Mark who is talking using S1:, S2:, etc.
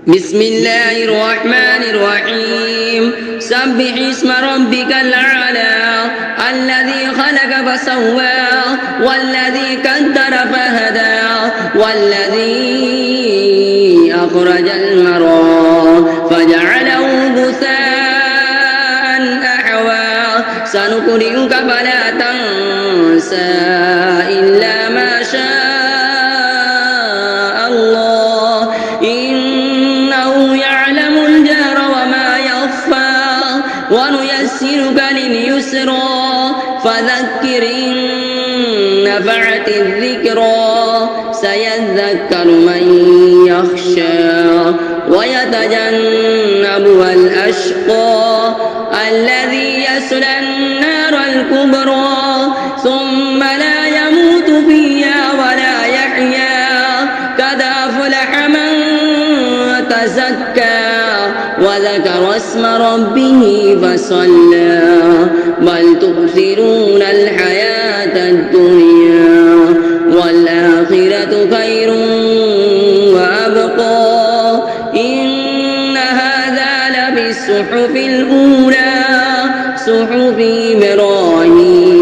S1: بسم الله الرحمن الرحيم سبح اسم ربك الأعلى الذي خلق فسوى والذي قدر فهدى والذي أخرج المرعى فجعله غثاء أحوى سنقرئك فلا تنسى إلا ما شاء الله إنه يعلم الجهر وما يخفى ونيسرك لليسرى فذكر إن نفعت الذكرى سيذكر من يخشى ويتجنبها الأشقى الذي يصلى النار الكبرى ثم لا يموت فيها ولا يحيا قد أفلح من تزكى وذكر اسم ربه فصلى بل تؤثرون الحياة الدنيا والآخرة خير وأبقى إن هذا لفي الصحف الأولى صحف إبراهيم